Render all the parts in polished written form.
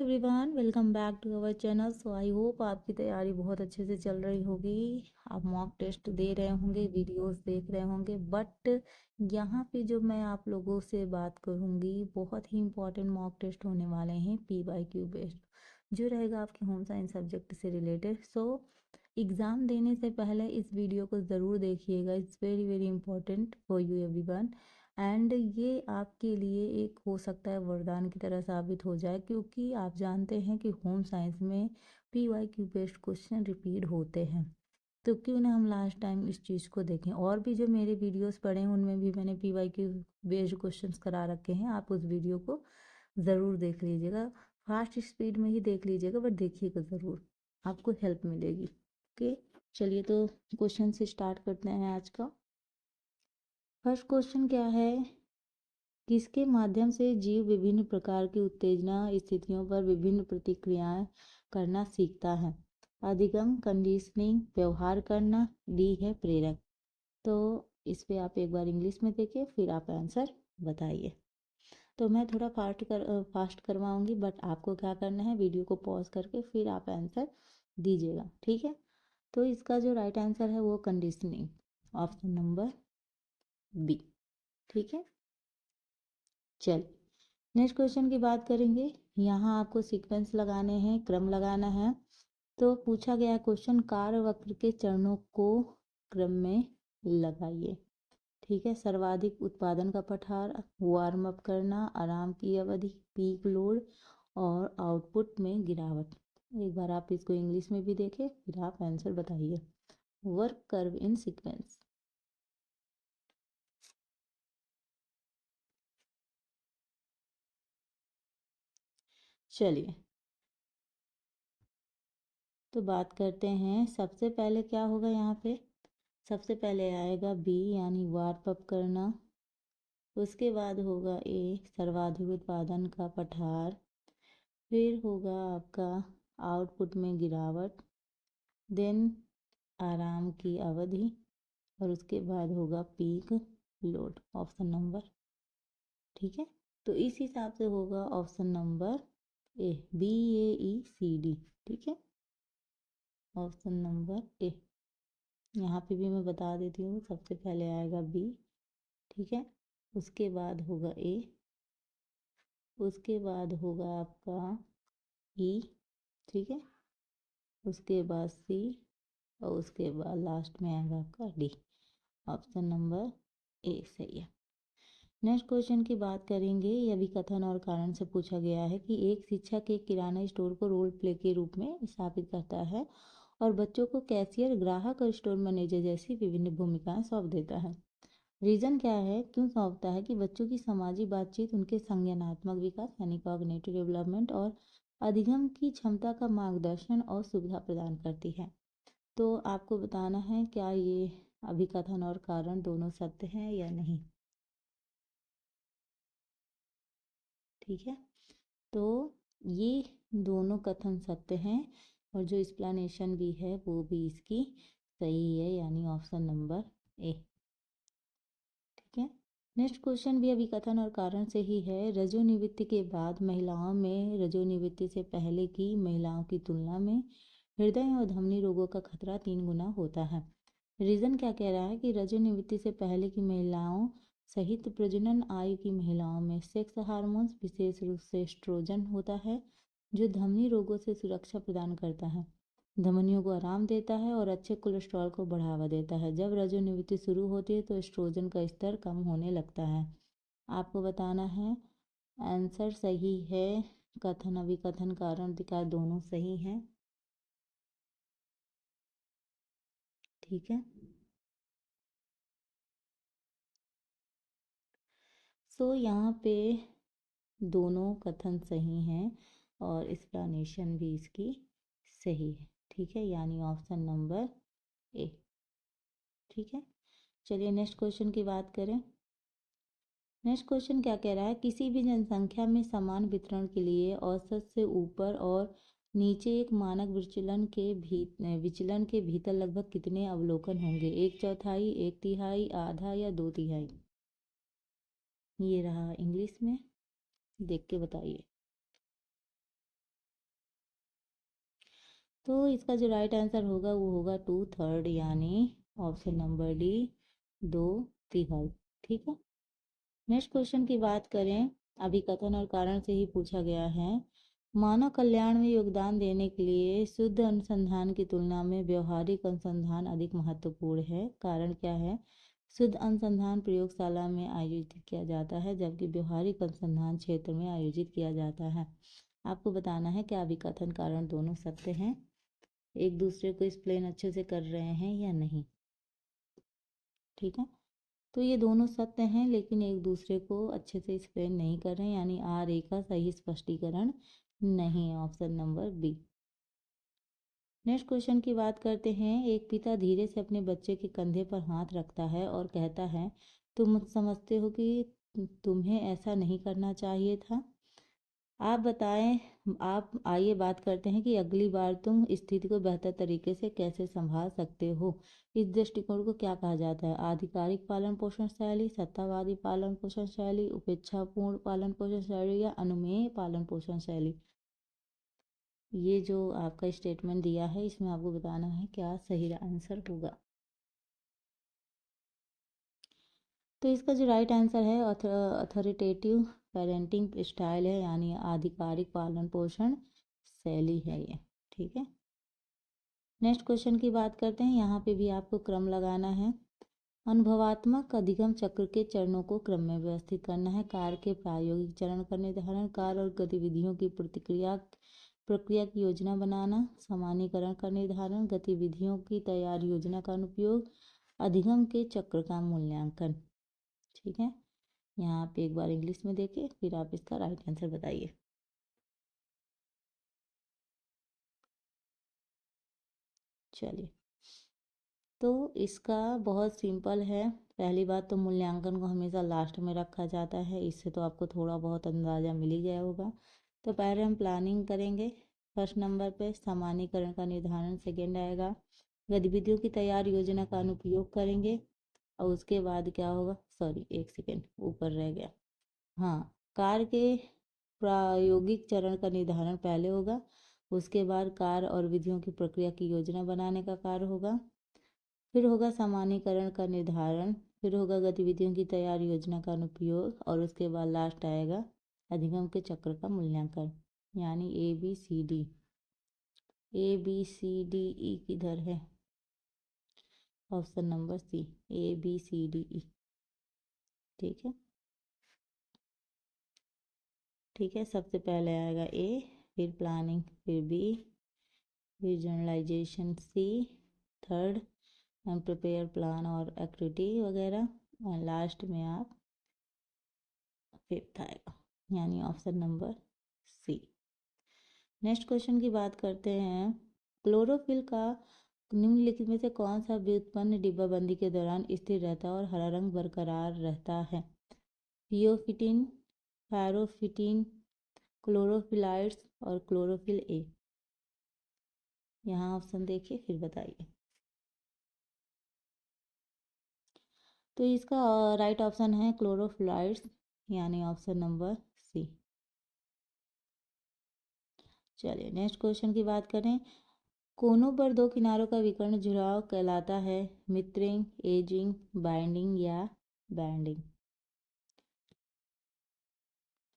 Everyone, welcome back to our channel. So I hope आपकी तैयारी बहुत अच्छे से चल रही होगी। आप मॉक टेस्ट दे रहे होंगे, वीडियोस देख रहे होंगे, बट यहाँ पे जो मैं आप लोगों से बात करूँगी बहुत ही इम्पोर्टेंट मॉक टेस्ट होने वाले हैं PYQ बेस्ड, जो रहेगा आपके होम साइंस सब्जेक्ट से रिलेटेड। सो एग्ज़ाम देने से पहले इस वीडियो को ज़रूर देखिएगा। It's very very important for you everyone. And ये आपके लिए एक हो सकता है वरदान की तरह साबित हो जाए, क्योंकि आप जानते हैं कि होम साइंस में PYQ बेस्ड क्वेश्चन रिपीट होते हैं। तो क्यों ना हम लास्ट टाइम इस चीज़ को देखें। और भी जो मेरे वीडियोस पड़े हैं उनमें भी मैंने PYQ बेस्ड क्वेश्चंस करा रखे हैं। आप उस वीडियो को ज़रूर देख लीजिएगा, फास्ट स्पीड में ही देख लीजिएगा, बट देखिएगा ज़रूर, आपको हेल्प मिलेगी। ओके, चलिए तो क्वेश्चन से स्टार्ट करते हैं आज का। फर्स्ट क्वेश्चन क्या है, किसके माध्यम से जीव विभिन्न प्रकार की उत्तेजना स्थितियों पर विभिन्न प्रतिक्रियाएं करना सीखता है? अधिगम, कंडीशनिंग, व्यवहार करना, डी है प्रेरक। तो इस पे आप एक बार इंग्लिश में देखिए, फिर आप आंसर बताइए। तो मैं थोड़ा फास्ट करवाऊंगी, बट आपको क्या करना है, वीडियो को पॉज करके फिर आप आंसर दीजिएगा, ठीक है। तो इसका जो राइट आंसर है वो कंडीशनिंग, ऑप्शन नंबर बी, ठीक है। चल, नेक्स्ट क्वेश्चन की बात करेंगे। यहाँ आपको सीक्वेंस लगाने हैं, क्रम लगाना है। तो पूछा गया क्वेश्चन, कार्य वक्र के चरणों को क्रम में लगाइए, ठीक है। सर्वाधिक उत्पादन का पठार, वार्म अप करना, आराम की अवधि, पीक लोड और आउटपुट में गिरावट। एक बार आप इसको इंग्लिश में भी देखें, फिर आप आंसर बताइए। वर्क कर्व इन सीक्वेंस। चलिए तो बात करते हैं। सबसे पहले क्या होगा यहाँ पे, सबसे पहले आएगा बी यानी वार्प अप करना। उसके बाद होगा ए सर्वाधिक उत्पादन का पठार। फिर होगा आपका आउटपुट में गिरावट, देन आराम की अवधि, और उसके बाद होगा पीक लोड, ऑप्शन नंबर, ठीक है। तो इस हिसाब से होगा ऑप्शन नंबर ए, BAECD, ठीक है। ऑप्शन नंबर ए, यहाँ पे भी मैं बता देती हूँ, सबसे पहले आएगा बी, ठीक है। उसके बाद होगा ए, उसके बाद होगा आपका ई, ठीक है। उसके बाद सी, और उसके बाद लास्ट में आएगा आपका डी, ऑप्शन नंबर ए सही है। नेक्स्ट क्वेश्चन की बात करेंगे। यह भी कथन और कारण से पूछा गया है कि एक शिक्षक एक किराना स्टोर को रोल प्ले के रूप में स्थापित करता है और बच्चों को कैशियर, ग्राहक और स्टोर मैनेजर जैसी विभिन्न भूमिकाएं सौंप देता है। रीज़न क्या है, क्यों सौंपता है? कि बच्चों की सामाजिक बातचीत, उनके संज्ञानात्मक विकास यानी कॉग्निटिव डेवलपमेंट और अधिगम की क्षमता का मार्गदर्शन और सुविधा प्रदान करती है। तो आपको बताना है क्या ये अभिकथन और कारण दोनों सत्य हैं या नहीं, ठीक है। तो ये दोनों कथन सत्य हैं, और जो एक्सप्लेनेशन भी है वो भी इसकी सही है, यानी ऑप्शन नंबर ए, ठीक है। नेक्स्ट क्वेश्चन भी अभी कथन और कारण से ही है। रजोनिवृत्ति के बाद महिलाओं में रजोनिवृत्ति से पहले की महिलाओं की तुलना में हृदय और धमनी रोगों का खतरा 3 गुना होता है। रीज़न क्या कह रहा है कि रजोनिवृत्ति से पहले की महिलाओं सहित प्रजनन आयु की महिलाओं में सेक्स हार्मोन्स, विशेष रूप से एस्ट्रोजन होता है, जो धमनी रोगों से सुरक्षा प्रदान करता है, धमनियों को आराम देता है और अच्छे कोलेस्ट्रॉल को बढ़ावा देता है। जब रजोनिवृत्ति शुरू होती है तो एस्ट्रोजन का स्तर कम होने लगता है। आपको बताना है आंसर सही है। कथन अभिकथन कारण अधिकार दोनों सही हैं, ठीक है। सो यहाँ पे दोनों कथन सही हैं और एक्सप्लेनेशन भी इसकी सही है, ठीक है, यानी ऑप्शन नंबर ए, ठीक है। चलिए नेक्स्ट क्वेश्चन की बात करें। नेक्स्ट क्वेश्चन क्या कह रहा है, किसी भी जनसंख्या में समान वितरण के लिए औसत से ऊपर और नीचे एक मानक विचलन के भीतर लगभग कितने अवलोकन होंगे? 1/4, 1/3, आधा या 2/3? ये रहा इंग्लिश में, देख के बताइए। तो इसका जो राइट आंसर होगा वो होगा 2/3 यानी ऑप्शन नंबर डी 2/3। ठीक है। नेक्स्ट क्वेश्चन की बात करें, अभिकथन और कारण से ही पूछा गया है। मानव कल्याण में योगदान देने के लिए शुद्ध अनुसंधान की तुलना में व्यवहारिक अनुसंधान अधिक महत्वपूर्ण है। कारण क्या है? शुद्ध अनुसंधान प्रयोगशाला में आयोजित किया जाता है जबकि व्यवहारिक अनुसंधान क्षेत्र में आयोजित किया जाता है। आपको बताना है कि अभिकथन कारण दोनों सत्य हैं, एक दूसरे को एक्सप्लेन अच्छे से कर रहे हैं या नहीं। ठीक है। तो ये दोनों सत्य हैं लेकिन एक दूसरे को अच्छे से एक्सप्लेन नहीं कर रहे हैं, यानी आर ए का सही स्पष्टीकरण नहीं है, option number B. Next question की बात करते हैं। एक पिता धीरे से अपने बच्चे के कंधे पर हाथ रखता है और कहता है, तुम समझते हो कि तुम्हें ऐसा नहीं करना चाहिए था। आप बताएं। आप आइए बात करते हैं कि अगली बार तुम स्थिति को बेहतर तरीके से कैसे संभाल सकते हो। इस दृष्टिकोण को क्या कहा जाता है? आधिकारिक पालन पोषण शैली, सत्तावादी पालन पोषण शैली, उपेक्षापूर्ण पालन पोषण शैली या अनुमेय पालन पोषण शैली। ये जो आपका स्टेटमेंट दिया है इसमें आपको बताना है क्या सही आंसर होगा। तो इसका जो राइट आंसर है अथॉरिटेटिव पेरेंटिंग स्टाइल है, यानी आधिकारिक पालन पोषण शैली है ये। ठीक है। नेक्स्ट क्वेश्चन की बात करते हैं। यहाँ पे भी आपको क्रम लगाना है। अनुभवात्मक अधिगम चक्र के चरणों को क्रम में व्यवस्थित करना है। कार्य के प्रायोगिक चरण का निर्धारण, कार्य और गतिविधियों की प्रक्रिया की योजना बनाना, सामान्यीकरण का निर्धारण, गतिविधियों की तैयार योजना का अनुप्रयोग, अधिगम के चक्र का मूल्यांकन। ठीक है। यहाँ पे एक बार इंग्लिश में देखिए फिर आप इसका राइट आंसर बताइए। चलिए, तो इसका बहुत सिंपल है। पहली बात तो मूल्यांकन को हमेशा लास्ट में रखा जाता है, इससे तो आपको थोड़ा बहुत अंदाज़ा मिल ही गया होगा। तो पहले हम प्लानिंग करेंगे। फर्स्ट नंबर पे सामान्यीकरण का निर्धारण सेकेंड आएगा। गतिविधियों की तैयार योजना का अनुप्रयोग करेंगे और उसके बाद क्या होगा, सॉरी एक सेकेंड ऊपर रह गया। हाँ, कार्य के प्रायोगिक चरण का निर्धारण पहले होगा, उसके बाद कार्य और विधियों की प्रक्रिया की योजना बनाने का कार्य होगा, फिर होगा सामान्यीकरण का निर्धारण, फिर होगा गतिविधियों की तैयार योजना का अनुप्रयोग और उसके बाद लास्ट आएगा अधिगम के चक्र का मूल्यांकन, यानी ABCD। ABCDE किधर है? Option number C, ABCDE। ठीक है। ठीक है, सबसे पहले आएगा ए, फिर प्लानिंग, फिर बी, फिर generalization C, third and prepare plan और एक्टिविटी वगैरह, और लास्ट में आप फिफ्थ आएगा, यानी option number C. Next question की बात करते हैं। क्लोरोफिल का निम्नलिखित में से कौन सा व्युत्पन्न डिब्बाबंदी के दौरान स्थिर रहता है और हरा रंग बरकरार रहता है? थियोफिटिन, पैरोफिटिन, क्लोरोफिलाइड्स और क्लोरोफिल ए। यहाँ ऑप्शन देखिए फिर बताइए। तो इसका राइट ऑप्शन है क्लोरोफिलाइड्स, यानी ऑप्शन नंबर सी। चलिए नेक्स्ट क्वेश्चन की बात करें। कोनों पर दो किनारों का विकर्ण जुड़ाव कहलाता है मित्रिंग, एजिंग, बाइंडिंग या बैंडिंग।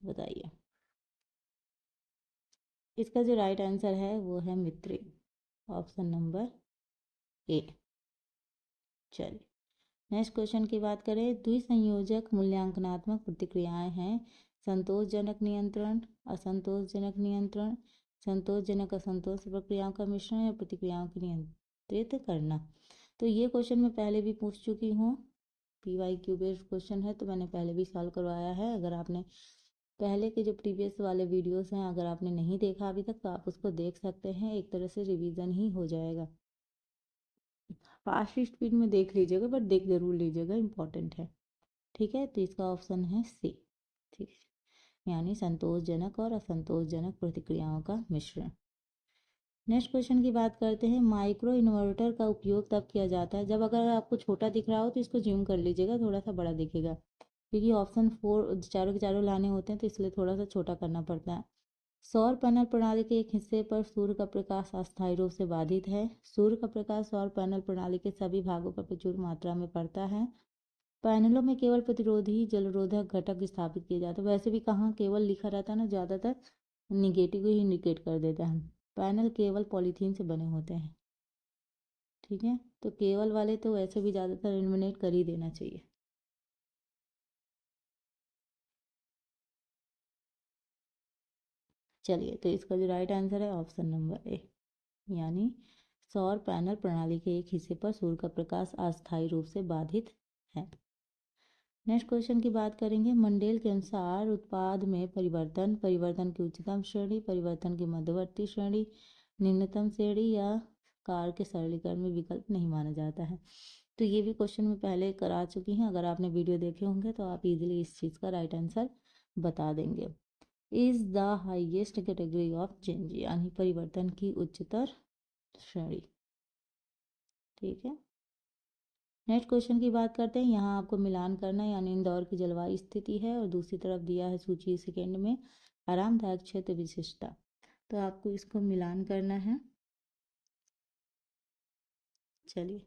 बताइए। इसका जो राइट आंसर है वो है मित्रिंग, ऑप्शन नंबर ए। चलिए नेक्स्ट क्वेश्चन की बात करें। द्विसंयोजक मूल्यांकनात्मक प्रतिक्रियाएं हैं संतोषजनक नियंत्रण, असंतोषजनक नियंत्रण, संतोषजनक असंतोष प्रक्रियाओं का मिश्रण या प्रतिक्रियाओं को नियंत्रित करना। तो ये क्वेश्चन मैं पहले भी पूछ चुकी हूँ, PYQ बेस्ड क्वेश्चन है, तो मैंने पहले भी सॉल्व करवाया है। अगर आपने पहले के जो प्रीवियस वाले वीडियोस हैं अगर आपने नहीं देखा अभी तक तो आप उसको देख सकते हैं, एक तरह से रिवीजन ही हो जाएगा। फास्ट स्पीड में देख लीजिएगा बट देख जरूर लीजिएगा, इंपॉर्टेंट है। ठीक है, तो इसका ऑप्शन है सी। ठीक है, यानी संतोषजनक और असंतोषजनक प्रतिक्रियाओं का मिश्रण। नेक्स्ट क्वेश्चन की बात करते हैं। माइक्रो इन्वर्टर का उपयोग तब किया जाता है जब, अगर आपको छोटा दिख रहा हो तो इसको जूम कर लीजिएगा, थोड़ा सा बड़ा दिखेगा, क्योंकि ऑप्शन 4 चारों के चारों लाने होते हैं तो इसलिए थोड़ा सा छोटा करना पड़ता है। सौर पैनल प्रणाली के एक हिस्से पर सूर्य का प्रकाश अस्थायी रूप से बाधित है। सूर्य का प्रकाश सौर पैनल प्रणाली के सभी भागों पर प्रचुर मात्रा में पड़ता है। पैनलों में केवल प्रतिरोधी जलरोधक घटक स्थापित किए जाते हैं। वैसे भी कहाँ केवल लिखा रहता है ना, ज़्यादातर निगेटिव को ही इंडिकेट कर देता है। पैनल केवल पॉलीथीन से बने होते हैं। ठीक है, तो केवल वाले तो वैसे भी ज़्यादातर एलिमिनेट कर ही देना चाहिए। चलिए, तो इसका जो राइट आंसर है ऑप्शन नंबर ए, यानी सौर पैनल प्रणाली के एक हिस्से पर सूर्य का प्रकाश अस्थायी रूप से बाधित है। नेक्स्ट क्वेश्चन की बात करेंगे। मंडेल के अनुसार उत्पाद में परिवर्तन, परिवर्तन की उच्चतम श्रेणी, परिवर्तन की मध्यवर्ती श्रेणी, निम्नतम श्रेणी या कार के सरलीकरण में विकल्प नहीं माना जाता है। तो ये भी क्वेश्चन में पहले करा चुकी हैं। अगर आपने वीडियो देखे होंगे तो आप इजीली इस चीज़ का राइट आंसर बता देंगे। Is the highest category of change, यानी परिवर्तन की उच्चतर श्रेणी। ठीक है, नेक्स्ट क्वेश्चन की बात करते हैं। यहाँ आपको मिलान करना है, यानी इंदौर की जलवायु स्थिति है और दूसरी तरफ दिया है सूची सेकेंड में आरामदायक क्षेत्र विशिष्टता। तो आपको इसको मिलान करना है। चलिए,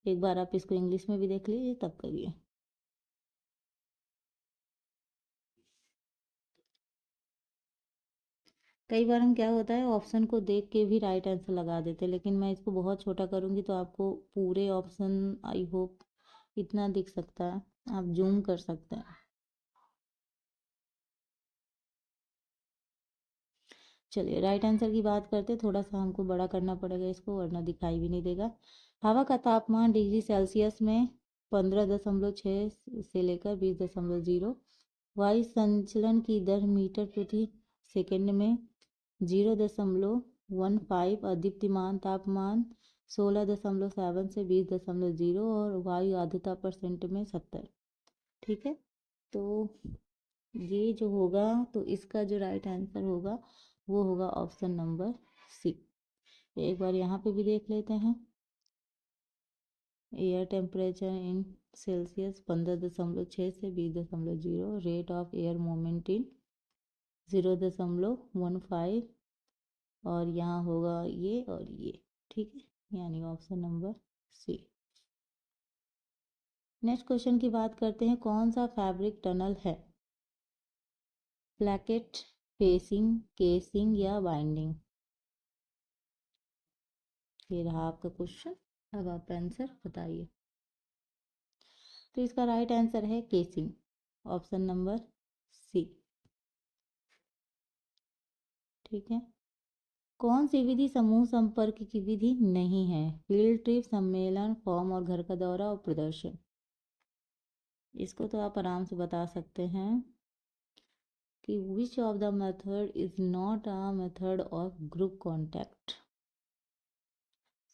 एक बार आप इसको इंग्लिश में भी देख लीजिए, तब करिए। कई बार हम क्या होता है ऑप्शन को देख के भी राइट आंसर लगा देते हैं, लेकिन मैं इसको बहुत छोटा करूँगी तो आपको पूरे ऑप्शन आई होप इतना दिख सकता है, आप जूम कर सकते हैं। चलिए, राइट आंसर की बात करते हैं। थोड़ा सा हमको बड़ा करना पड़ेगा इसको, वरना दिखाई भी नहीं देगा। हवा का तापमान डिग्री सेल्सियस में 15.6 से लेकर 20.0, वायु संचलन की दर मीटर प्रति सेकंड में 0.15, अदीप्तिमान तापमान 16.7 से 20.0 और वायु आर्द्रता परसेंट में 70। ठीक है, तो ये जो होगा, तो इसका जो राइट आंसर होगा वो होगा ऑप्शन नंबर सी। एक बार यहाँ पे भी देख लेते हैं। एयर टेम्परेचर इन सेल्सियस 15.6 से 20.0, rate of air moment in 0.15, और यहाँ होगा ये और ये। ठीक है, यानी option number C. Next question की बात करते हैं। कौन सा फैब्रिक टनल है? प्लैकेट, फेसिंग, केसिंग या बाइंडिंग? ये रहा आपका क्वेश्चन, अब आप आंसर बताइए। तो इसका राइट आंसर है केसिंग, ऑप्शन नंबर सी। ठीक है, कौन सी विधि समूह संपर्क की विधि नहीं है? फील्ड ट्रिप, सम्मेलन, फॉर्म और घर का दौरा और प्रदर्शन। इसको तो आप आराम से बता सकते हैं कि which of the method is not a method of group contact.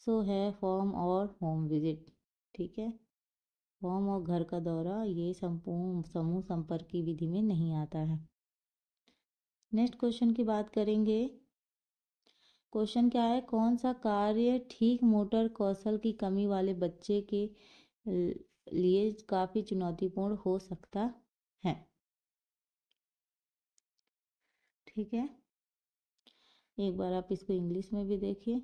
So है फॉर्म और होम विजिट। ठीक है, फॉर्म और घर का दौरा ये संपूर्ण समूह संपर्क की विधि में नहीं आता है। नेक्स्ट क्वेश्चन की बात करेंगे। क्वेश्चन क्या है? कौन सा कार्य ठीक मोटर कौशल की कमी वाले बच्चे के लिए काफ़ी चुनौतीपूर्ण हो सकता है? ठीक है, एक बार आप इसको इंग्लिश में भी देखिए।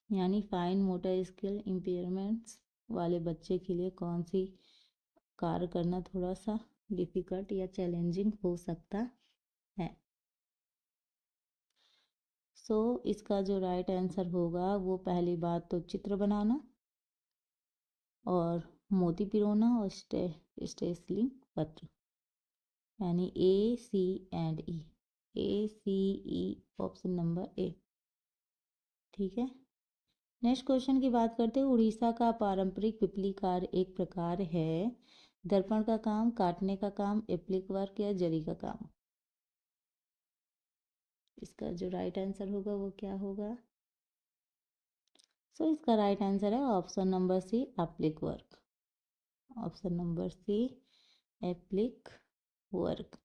यानी फाइन मोटर स्किल इम्पेयरमेंट्स वाले बच्चे के लिए कौन सी कार्य करना थोड़ा सा डिफ़िकल्ट या चैलेंजिंग हो सकता है? सो इसका जो राइट आंसर होगा वो पहली बात तो चित्र बनाना और मोती पिरोना और स्टेसलिंग पत्र, यानी A C and E, A C E, option number A. ठीक है, नेक्स्ट क्वेश्चन की बात करते हैं। उड़ीसा का पारंपरिक पिपली कार्य एक प्रकार है दर्पण का काम, काटने का काम, एप्लिक वर्क या जरी का काम। इसका जो राइट आंसर होगा वो क्या होगा? सो इसका राइट आंसर है option number C, applique work. Option number C, applique work.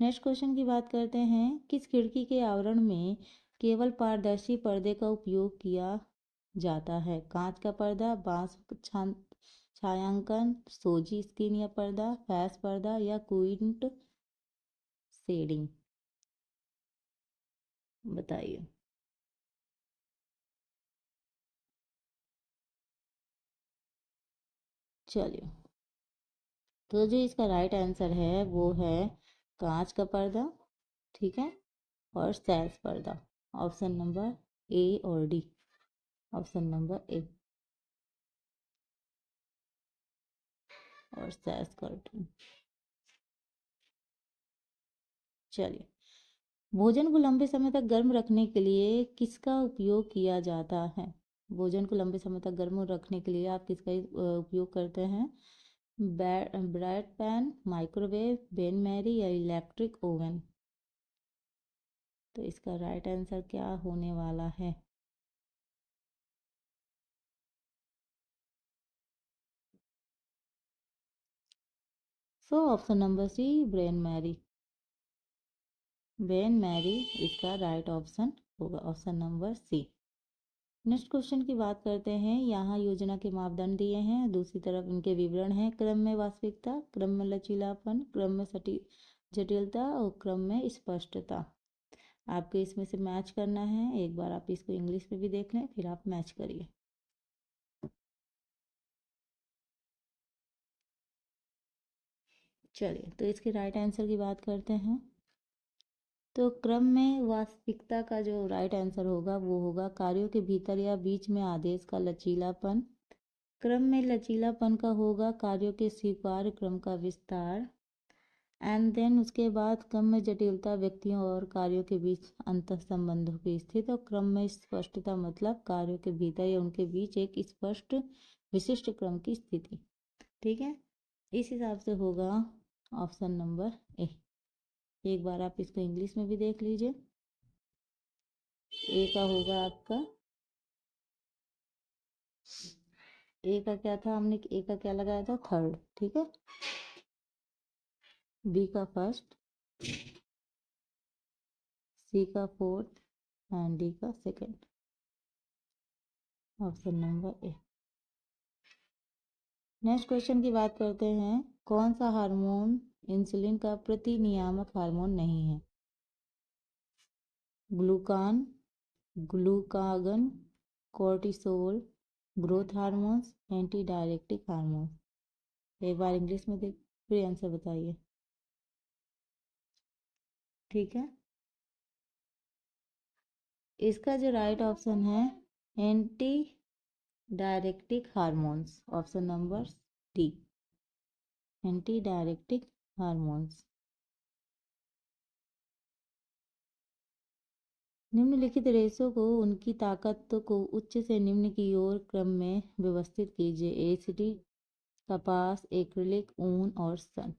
Next question की बात करते हैं। किस खिड़की के आवरण में केवल पारदर्शी पर्दे का उपयोग किया जाता है? कांच का पर्दा, बांस छायांकन, सोजी स्क्रीन या पर्दा, फैस पर्दा या क्विंट शेडिंग, बताइए। चलिए, तो जो इसका राइट आंसर है वो है कांच का पर्दा, ठीक है, और सैस पर्दा। ऑप्शन नंबर ए और डी। ऑप्शन नंबर ए और सैस कर्टन। चलिए, भोजन को लंबे समय तक गर्म रखने के लिए किसका उपयोग किया जाता है? भोजन को लंबे समय तक गर्म रखने के लिए आप किसका उपयोग करते हैं? Bread pan, microwave, bain marie या इलेक्ट्रिक ओवन। तो इसका राइट आंसर क्या होने वाला है? So option number C, bain marie. Bain marie इसका राइट ऑप्शन होगा, option number C. Next question की बात करते हैं। यहाँ योजना के मापदंड दिए हैं, दूसरी तरफ इनके विवरण हैं। क्रम में वास्तविकता, क्रम में लचीलापन, क्रम में जटिलता और क्रम में स्पष्टता। आपको इसमें से मैच करना है। एक बार आप इसको इंग्लिश में भी देख लें, फिर आप मैच करिए। चलिए, तो इसके राइट आंसर की बात करते हैं। तो क्रम में वास्तविकता का जो राइट आंसर होगा वो होगा कार्यों के भीतर या बीच में आदेश का लचीलापन। क्रम में लचीलापन का होगा कार्यों के स्वीकार्य क्रम का विस्तार। एंड देन उसके बाद क्रम में जटिलता व्यक्तियों और कार्यों के बीच अंतर संबंधों की स्थिति। और क्रम में स्पष्टता मतलब कार्यों के भीतर या उनके बीच एक स्पष्ट विशिष्ट क्रम की स्थिति। ठीक है, इस हिसाब से होगा ऑप्शन नंबर ए। एक बार आप इसको इंग्लिश में भी देख लीजिए। ए का होगा आपका, ए का क्या था, हमने ए का क्या लगाया था, थर्ड, ठीक है। बी का फर्स्ट, सी का फोर्थ एंड डी का second. Option number A. Next question की बात करते हैं। कौन सा हार्मोन इंसुलिन का प्रतिनियामक हार्मोन नहीं है? Glucan, glucagon, cortisol, growth hormones, anti diuretic hormone. एक बार इंग्लिश में देख फिर आंसर बताइए। ठीक है, इसका जो राइट ऑप्शन है anti diuretic hormones, option number D, anti diuretic hormones. निम्नलिखित रेशों को उनकी ताकत को उच्च से निम्न की ओर क्रम में व्यवस्थित कीजिए। एसिटिक, कपास, एक्रिलिक, ऊन और सन।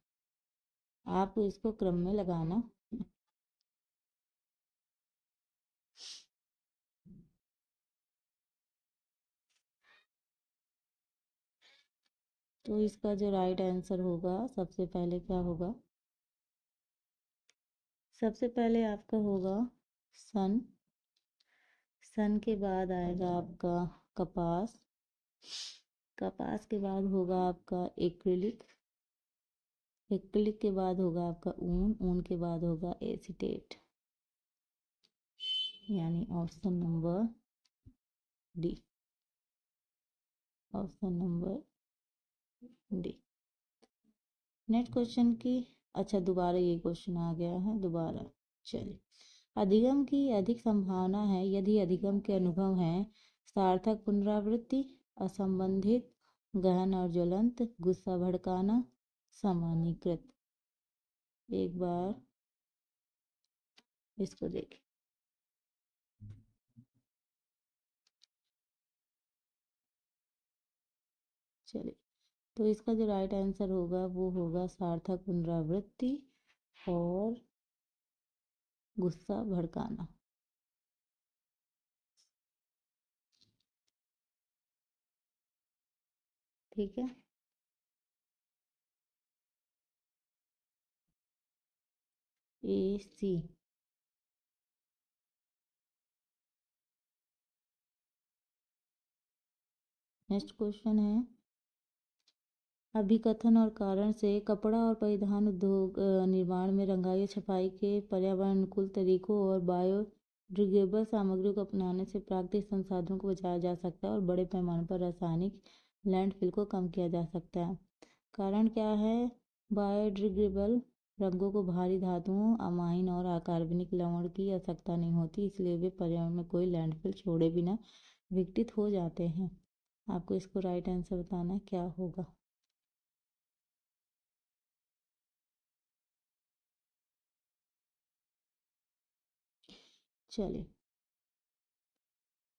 आपको इसको क्रम में लगाना। तो इसका जो राइट आंसर होगा, सबसे पहले क्या होगा, सबसे पहले आपका होगा सन। सन के बाद आएगा आपका कपास। कपास के बाद होगा आपका एक्रिलिक। एक्रिलिक के बाद होगा आपका ऊन। ऊन के बाद होगा एसीटेट, यानी option number D. Option number D. Next question की, अच्छा दोबारा ये क्वेश्चन आ गया है दोबारा। चलिए, अधिगम की अधिक संभावना है यदि अधिगम के अनुभव हैं सार्थक पुनरावृत्ति, असंबंधित, गहन और ज्वलंत, गुस्सा भड़काना, सामान्यीकृत। एक बार इसको देखें। चलिए, तो इसका जो राइट आंसर होगा वो होगा सार्थक पुनरावृत्ति और गुस्सा भड़काना। ठीक है, ए सी। नेक्स्ट क्वेश्चन है, अभिकथन और कारण से कपड़ा और परिधान उद्योग निर्माण में रंगाई और छपाई के पर्यावरण अनुकूल तरीकों और बायोडिग्रेडेबल सामग्रियों को अपनाने से प्राकृतिक संसाधनों को बचाया जा सकता है और बड़े पैमाने पर रासायनिक लैंडफिल को कम किया जा सकता है। कारण क्या है? बायोडिग्रेडेबल रंगों को भारी धातुओं, अमाइन और अकार्बनिक लवण की आवश्यकता नहीं होती, इसलिए वे पर्यावरण में कोई लैंडफिल छोड़े बिना विघटित हो जाते हैं। आपको इसको राइट आंसर बताना है, क्या होगा। चलिए,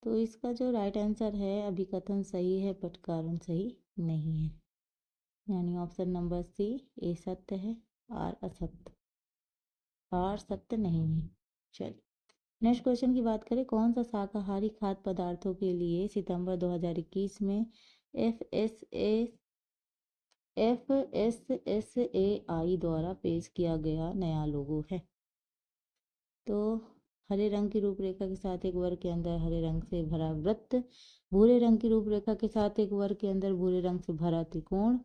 तो इसका जो राइट आंसर है, अभिकथन सही है बट कारण सही नहीं है, यानी ऑप्शन नंबर सी ए सत्य है, आर असत्य, आर सत्य नहीं है। चलिए, नेक्स्ट क्वेश्चन की बात करें। कौन सा शाकाहारी खाद्य पदार्थों के लिए सितंबर 2021 में एफ एस एस ए आई द्वारा पेश किया गया नया लोगो है? तो हरे रंग की रूपरेखा के साथ एक वर्ग के अंदर हरे रंग से भरा वृत्त, भूरे रंग की रूपरेखा के साथ एक वर्ग के अंदर भूरे रंग से भरा त्रिकोण,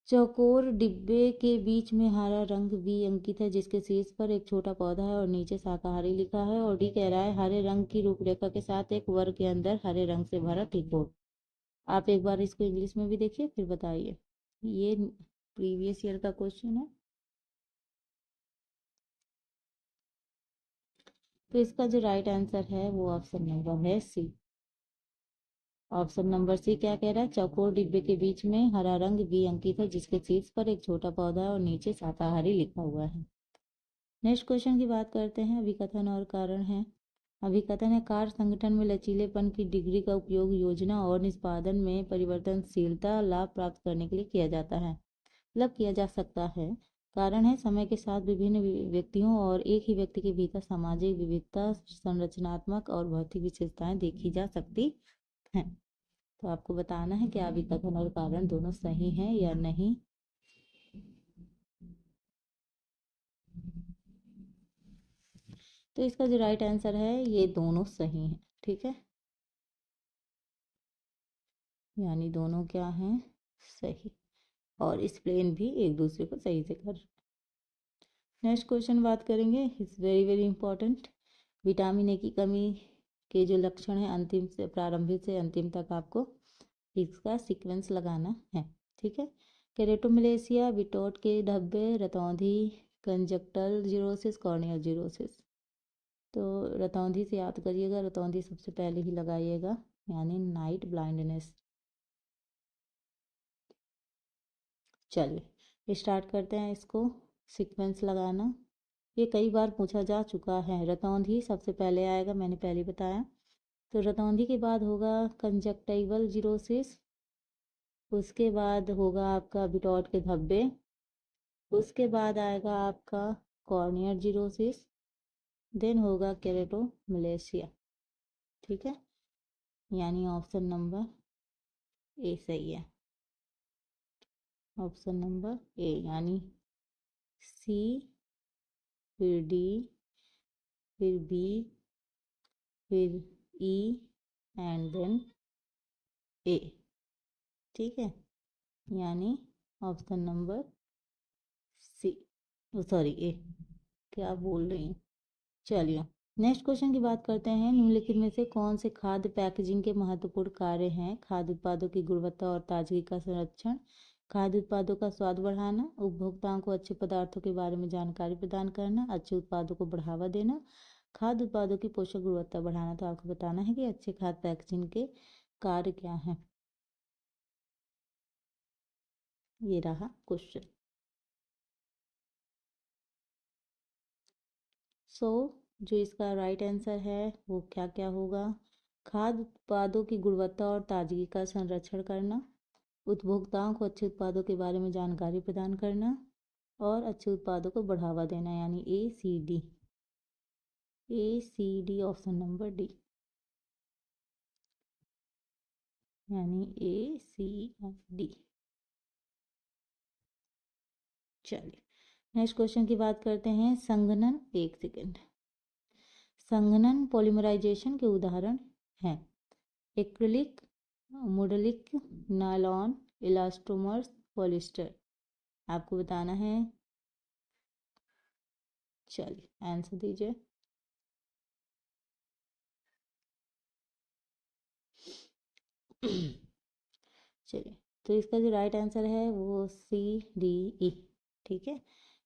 चौकोर डिब्बे के बीच में हरा रंग भी अंकित है जिसके शीर्ष पर एक छोटा पौधा है और नीचे शाकाहारी लिखा है। और डी कह रहा है हरे रंग की रूपरेखा के साथ एक वर्ग के अंदर हरे रंग से भरा त्रिकोण। आप एक बार इसको इंग्लिश में भी देखिए फिर बताइए। ये प्रीवियस ईयर का क्वेश्चन है। तो इसका जो राइट आंसर है वो ऑप्शन नंबर है सी। ऑप्शन नंबर सी क्या कह रहा है? चौकोर डिब्बे के बीच में हरा रंग भी अंकित है जिसके शीर्ष पर एक छोटा पौधा है और नीचे शाकाहारी लिखा हुआ है। नेक्स्ट क्वेश्चन की बात करते हैं। अभिकथन और कारण है। अभिकथन है कार्य संगठन में लचीलेपन की डिग्री का उपयोग योजना और निष्पादन में परिवर्तनशीलता लाभ प्राप्त करने के लिए किया जाता है, मतलब किया जा सकता है। कारण है समय के साथ विभिन्न व्यक्तियों और एक ही व्यक्ति के भीतर सामाजिक विविधता, संरचनात्मक और भौतिक विशेषताएं देखी जा सकती हैं। तो आपको बताना है कि अभिकथन और कारण दोनों सही हैं या नहीं। तो इसका जो राइट आंसर है ये दोनों सही हैं। ठीक है, यानी दोनों क्या हैं? सही, और एक्सप्लेन भी एक दूसरे को सही से कर। नेक्स्ट क्वेश्चन बात करेंगे, it's very very important. Vitamin A की कमी के जो लक्षण हैं अंतिम से प्रारंभिक से अंतिम तक आपको इसका सीक्वेंस लगाना है। ठीक है, केरेटोमलेशिया, बिटोट के धब्बे, रतौंधी, कंजक्टल जीरोसिस, कॉर्नियल जीरोसिस। तो रतौंधी से याद करिएगा, रतौंधी सबसे पहले ही लगाइएगा, यानी नाइट ब्लाइंडनेस। चलिए स्टार्ट करते हैं इसको सीक्वेंस लगाना। ये कई बार पूछा जा चुका है। रतौंधी सबसे पहले आएगा, मैंने पहले बताया। तो रतौंधी के बाद होगा कंजक्टिवल जीरोसिस, उसके बाद होगा आपका बिटॉट के धब्बे, उसके बाद आएगा आपका कॉर्नियल जीरोसिस, देन होगा केरेटोमलेशिया। ठीक है, यानी ऑप्शन नंबर ए सही है। ऑप्शन नंबर ए, यानी सी, फिर डी, फिर बी, फिर ई एंड देन ए। ठीक है, यानी ऑप्शन नंबर सी, सॉरी ए, क्या बोल रही हूँ। चलिए नेक्स्ट क्वेश्चन की बात करते हैं। निम्नलिखित में से कौन से खाद्य पैकेजिंग के महत्वपूर्ण कार्य हैं? खाद्य उत्पादों की गुणवत्ता और ताजगी का संरक्षण, खाद्य उत्पादों का स्वाद बढ़ाना, उपभोक्ताओं को अच्छे पदार्थों के बारे में जानकारी प्रदान करना, अच्छे उत्पादों को बढ़ावा देना, खाद्य उत्पादों की पोषक गुणवत्ता बढ़ाना। तो आपको बताना है कि अच्छे खाद्य पैकेजिंग के कार्य क्या हैं। ये रहा क्वेश्चन। सो जो इसका राइट आंसर है वो क्या क्या होगा? खाद्य उत्पादों की गुणवत्ता और ताजगी का संरक्षण करना, उपभोक्ताओं को अच्छे उत्पादों के बारे में जानकारी प्रदान करना, और अच्छे उत्पादों को बढ़ावा देना, यानी A C D. A C D, option number D, यानी ए सी डी। चलिए नेक्स्ट क्वेश्चन की बात करते हैं। संघनन, एक सेकेंड। संघनन पॉलीमराइजेशन के उदाहरण हैं एक्रिलिक, मोडेलिक, नायलॉन, इलास्टोमर्स, पॉलिस्टर। आपको बताना है। चलिए आंसर दीजिए। चलिए, तो इसका जो राइट आंसर है वो CDE। ठीक है,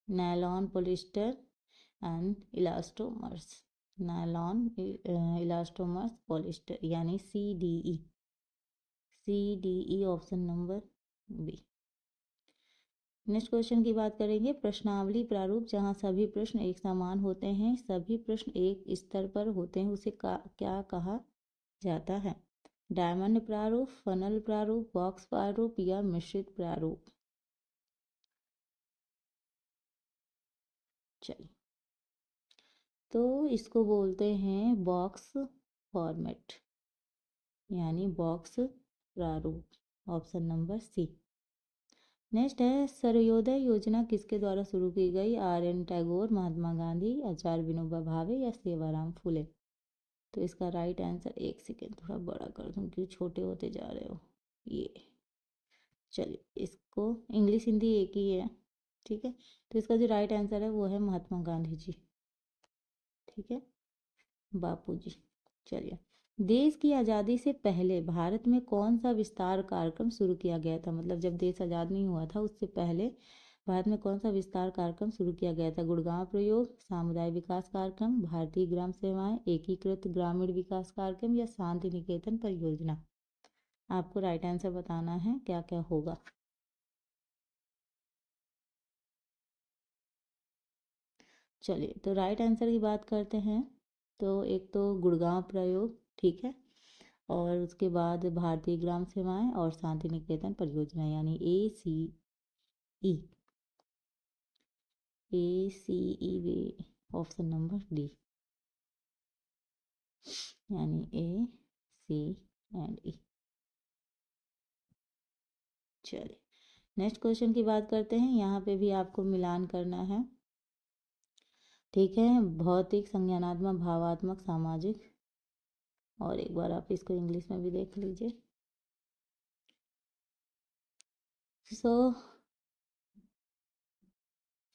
nylon, polyester and elastomers. Nylon, elastomers, polyester, यानी CDE। CDE option number B. Next question की बात करेंगे। प्रश्नावली प्रारूप जहाँ सभी प्रश्न एक समान होते हैं, सभी प्रश्न एक स्तर पर होते हैं, उसे क्या कहा जाता है? डायमंड प्रारूप, फनल प्रारूप, बॉक्स प्रारूप या मिश्रित प्रारूप? चलिए, तो इसको बोलते हैं बॉक्स फॉर्मेट, यानी बॉक्स प्रारूप। Option number C. नेक्स्ट है, सर्वोदय योजना किसके द्वारा शुरू की गई? RN टैगोर, महात्मा गांधी, आचार्य विनोबा भावे या सेवाराम फुले? तो इसका राइट आंसर, एक सेकेंड थोड़ा बड़ा कर दूं क्योंकि छोटे होते जा रहे हो ये। चलिए, इसको इंग्लिश हिंदी एक ही है। ठीक है, तो इसका जो राइट आंसर है वो है महात्मा गांधी जी। ठीक है, बापू जी। चलिए, देश की आज़ादी से पहले भारत में कौन सा विस्तार कार्यक्रम शुरू किया गया था? मतलब जब देश आज़ाद नहीं हुआ था उससे पहले भारत में कौन सा विस्तार कार्यक्रम शुरू किया गया था? गुड़गांव प्रयोग, सामुदायिक विकास कार्यक्रम, भारतीय ग्राम सेवाएं, एकीकृत ग्रामीण विकास कार्यक्रम या शांति निकेतन परियोजना? आपको राइट आंसर बताना है क्या क्या होगा। चलिए, तो राइट आंसर की बात करते हैं। तो एक तो गुड़गांव प्रयोग, ठीक है, और उसके बाद भारतीय ग्राम सेवाएं और शांति निकेतन परियोजना, यानी ACE। ACE वे ऑप्शन नंबर डी, यानी ACE। चलिए, नेक्स्ट क्वेश्चन की बात करते हैं। यहाँ पे भी आपको मिलान करना है। ठीक है, भौतिक, संज्ञानात्मक, भावात्मक, सामाजिक। और एक बार आप इसको इंग्लिश में भी देख लीजिए। सो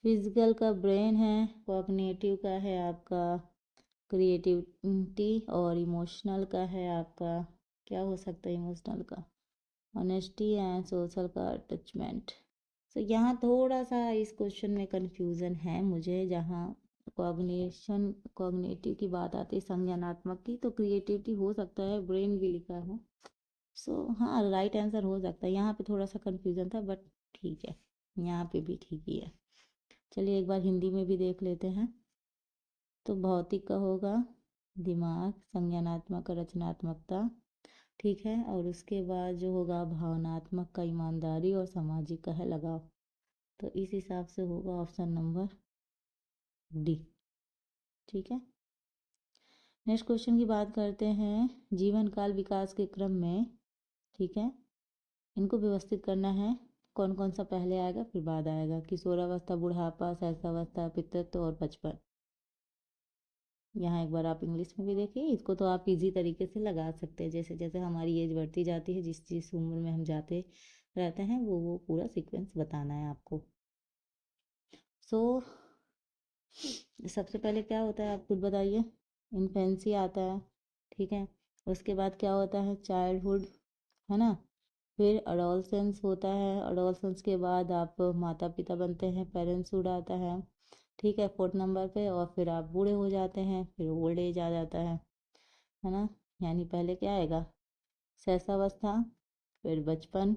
फिजिकल का ब्रेन है, कॉग्निटिव का है आपका क्रिएटिविटी, और इमोशनल का है आपका, क्या हो सकता है इमोशनल का? ऑनेस्टी एंड सोशल का अटैचमेंट। तो यहाँ थोड़ा सा इस क्वेश्चन में कंफ्यूजन है मुझे। जहाँ कॉग्निटिव की बात आती है, संज्ञानात्मक की, तो क्रिएटिविटी हो सकता है, ब्रेन भी लिखा है। हाँ, राइट आंसर हो सकता है। यहाँ पे थोड़ा सा कंफ्यूजन था, बट ठीक है, यहाँ पे भी ठीक ही है। चलिए, एक बार हिंदी में भी देख लेते हैं। तो भौतिक का होगा दिमाग, संज्ञानात्मक का रचनात्मकता, ठीक है, और उसके बाद जो होगा भावनात्मक का ईमानदारी, और सामाजिक का है लगाव। तो इस हिसाब से होगा ऑप्शन नंबर डी। ठीक है, नेक्स्ट क्वेश्चन की बात करते हैं। जीवन काल विकास के क्रम में, ठीक है, इनको व्यवस्थित करना है। कौन कौन सा पहले आएगा फिर बाद आएगा? किशोरावस्था, बुढ़ापा, शैशवावस्था, पितृत्व और बचपन। यहाँ एक बार आप इंग्लिश में भी देखिए। इसको तो आप इजी तरीके से लगा सकते हैं। जैसे जैसे हमारी एज बढ़ती जाती है, जिस जिस उम्र में हम जाते रहते हैं, वो पूरा सीक्वेंस बताना है आपको। सो सबसे पहले क्या होता है आप खुद बताइए। इन्फेंसी आता है, ठीक है, उसके बाद क्या होता है? चाइल्डहुड, है ना। फिर अडोलसेंस होता है, अडोलसेंस के बाद आप माता पिता बनते हैं, पेरेंट्सहुड आता है, ठीक है, 4th नंबर पे। और फिर आप बूढ़े हो जाते हैं, फिर ओल्ड एज आ जाता है ना। यानी पहले क्या आएगा? शैशवावस्था, फिर बचपन,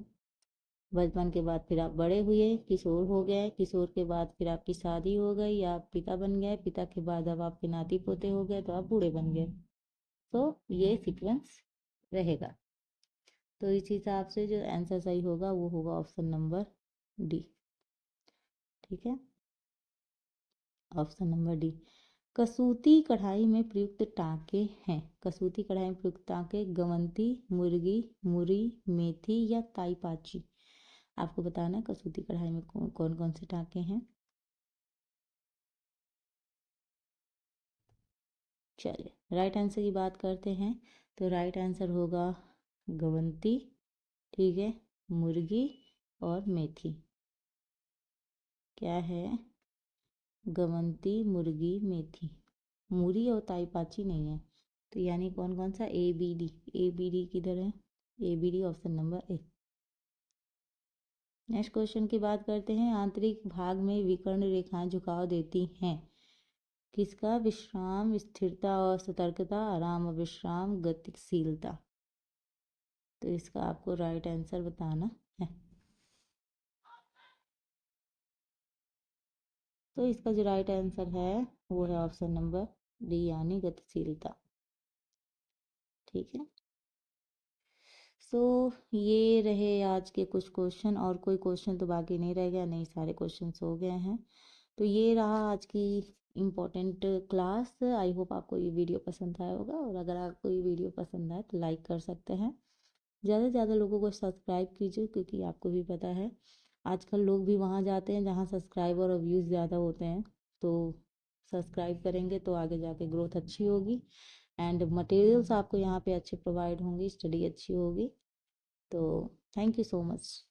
बचपन के बाद फिर आप बड़े हुए, किशोर हो गए, किशोर के बाद फिर आपकी शादी हो गई, आप पिता बन गए, पिता के बाद अब आपके नाती पोते हो गए, तो आप बूढ़े बन गए। तो ये सीक्वेंस रहेगा। तो इस हिसाब से जो आंसर सही होगा वो होगा ऑप्शन नंबर डी। ठीक है, ऑप्शन नंबर डी। कसूती कढ़ाई में प्रयुक्त टाँके हैं। कसूती कढ़ाई में प्रयुक्त टाँके गवंती, मुर्गी, मुरी, मेथी या ताईपाची। आपको बताना है कसूती कढ़ाई में कौन कौन से टाँके हैं। चलिए, राइट आंसर की बात करते हैं। तो राइट आंसर होगा गवंती, ठीक है, मुर्गी और मेथी। क्या है? गवंती, मुर्गी, मेथी। मूरी और ताईपाची नहीं है, तो यानी कौन कौन सा? A B D. A B D किधर है? A B D option number A. Next question की बात करते हैं। आंतरिक भाग में विकर्ण रेखाएं झुकाव देती हैं। किसका? विश्राम, स्थिरता और सतर्कता, आराम और विश्राम, गतिशीलता। तो इसका आपको राइट आंसर बताना है। तो इसका जो राइट आंसर है वो है ऑप्शन नंबर डी, यानी गतिशीलता। ठीक है। सो ये रहे आज के कुछ क्वेश्चन, और कोई क्वेश्चन तो बाकी नहीं रह गया, नहीं सारे क्वेश्चन हो गए हैं। तो ये रहा आज की इम्पोर्टेंट क्लास। आई होप आपको ये वीडियो पसंद आया होगा, और अगर आपको ये वीडियो पसंद आए तो लाइक कर सकते हैं। ज़्यादा से ज़्यादा लोगों को सब्सक्राइब कीजिए, क्योंकि आपको भी पता है आजकल लोग भी वहाँ जाते हैं जहाँ सब्सक्राइबर और व्यूज़ ज़्यादा होते हैं। तो सब्सक्राइब करेंगे तो आगे जाके ग्रोथ अच्छी होगी, एंड मटेरियल्स आपको यहाँ पे अच्छे प्रोवाइड होंगी, स्टडी अच्छी होगी। तो थैंक यू सो मच।